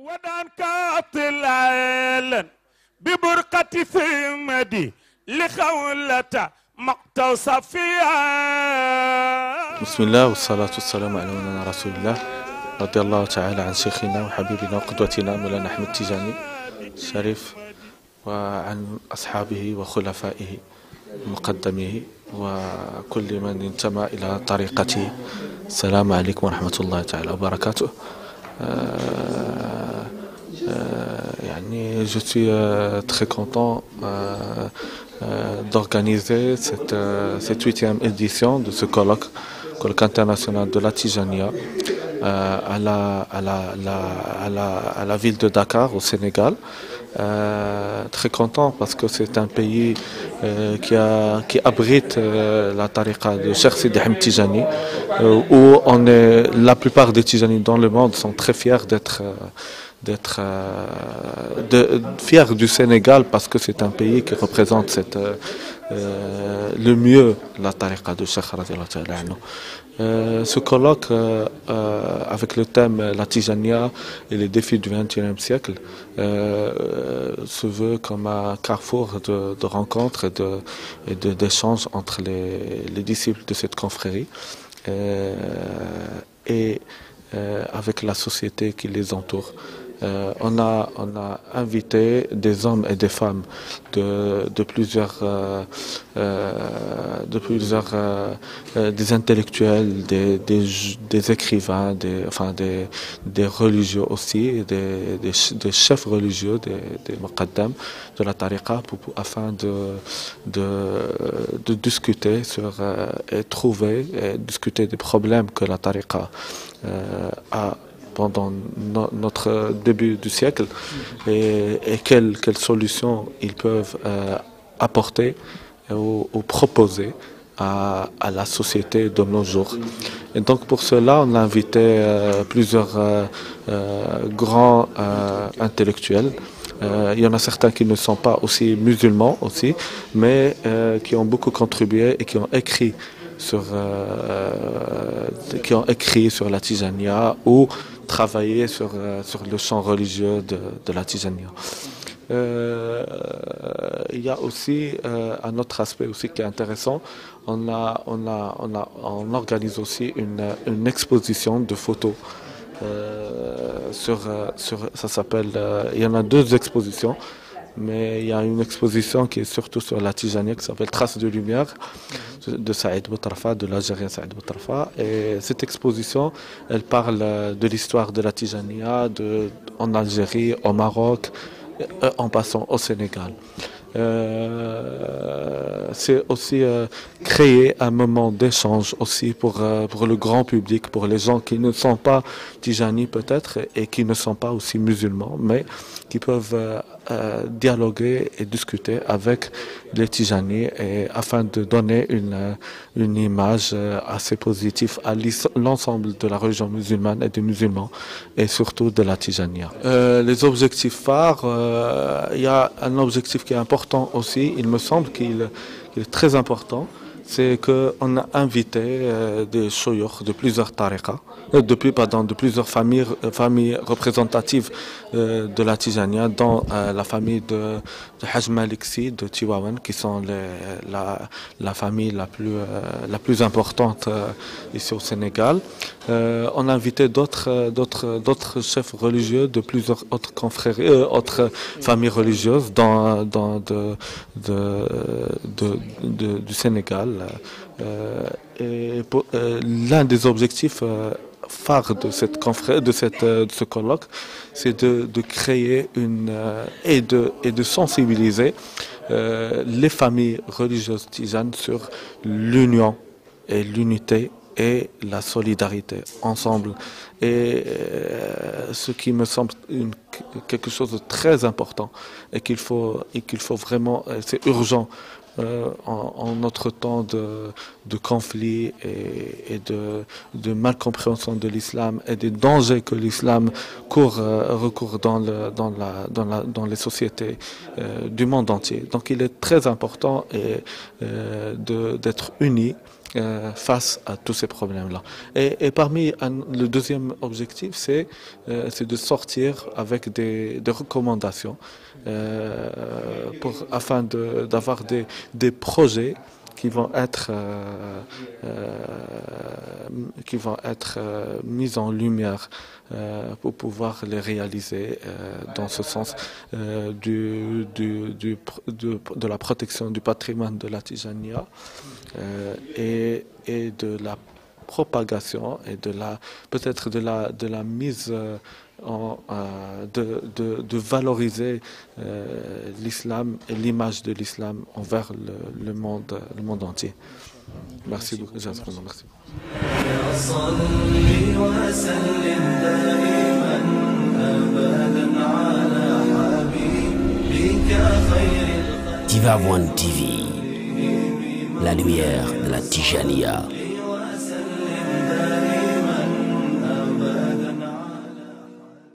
ودان كاطل ببرقة ثمدي لخولة مقتصفيا. بسم الله والصلاة والسلام على مولانا رسول الله رضي الله تعالى عن شيخنا وحبيبنا وقدوتنا مولانا أحمد التجاني الشريف وعن أصحابه وخلفائه ومقدميه وكل من انتمى إلى طريقته. السلام عليكم ورحمة الله تعالى وبركاته. Je suis très content d'organiser cette 8e édition de ce colloque international de la Tijania à la ville de Dakar au Sénégal. Très content parce que c'est un pays qui abrite la tariqa de Cheikh Sidi Ahmed Tijani, où la plupart des Tijanis dans le monde sont très fiers fiers du Sénégal parce que c'est un pays qui représente le mieux la tariqa de Cheikh radiallahu ta'ala anhu. Ce colloque avec le thème la Tijania et les défis du XXIe siècle se veut comme un carrefour de rencontres et d'échanges entre les disciples de cette confrérie et avec la société qui les entoure. On a invité des hommes et des femmes de plusieurs des intellectuels, des écrivains, des religieux aussi, des chefs religieux, des muqaddam de la tariqa afin de discuter et discuter des problèmes que la tariqa a pendant notre début du siècle et quelles solutions ils peuvent apporter ou proposer à la société de nos jours. Et donc pour cela, on a invité plusieurs grands intellectuels. Il y en a certains qui ne sont pas aussi musulmans aussi, mais qui ont beaucoup contribué et qui ont écrit sur la Tijania ou travailler sur le champ religieux de la Tijania. Il y a aussi un autre aspect aussi qui est intéressant. On organise aussi une exposition de photos. Ça s'appelle. Il y en a deux expositions. Mais il y a une exposition qui est surtout sur la Tijania qui s'appelle Traces de lumière de Saïd Boutrafa, de l'Algérien Saïd Boutrafa. Et cette exposition, elle parle de l'histoire de la Tijania en Algérie, au Maroc, en passant au Sénégal. C'est aussi créer un moment d'échange aussi pour le grand public, pour les gens qui ne sont pas Tijani peut-être et qui ne sont pas aussi musulmans, mais qui peuvent dialoguer et discuter avec les Tijani afin de donner une image assez positive à l'ensemble de la religion musulmane et des musulmans et surtout de la Tijania. Les objectifs phares, il y a un objectif qui est important aussi, il me semble qu'il est très important, c'est qu'on a invité des shoyokh de plusieurs tariqas, de plusieurs familles représentatives de la Tijania, dont la famille de Haj Malik Sy de Tivaouane, qui sont la famille la plus importante ici au Sénégal. On a invité d'autres chefs religieux de plusieurs autres confréries, autres familles religieuses du Sénégal. L'un des objectifs phares de ce colloque, c'est de créer et de sensibiliser les familles religieuses tijanes sur l'union et l'unité et la solidarité ensemble. Et ce qui me semble quelque chose de très important et qu'il faut vraiment, c'est urgent en notre temps de conflit et de malcompréhension de l'islam et des dangers que l'islam recourt dans les sociétés du monde entier. Donc il est très important d'être unis face à tous ces problèmes-là. Et parmi le deuxième objectif, c'est de sortir avec des recommandations afin d'avoir des projets qui vont être mis en lumière pour pouvoir les réaliser dans ce sens de la protection du patrimoine de la Tijaniya et de la propagation et peut-être de la mise de valoriser l'islam et l'image de l'islam envers le monde entier. Merci beaucoup. Merci. Tivaouane TV, la lumière de la Tijaniya.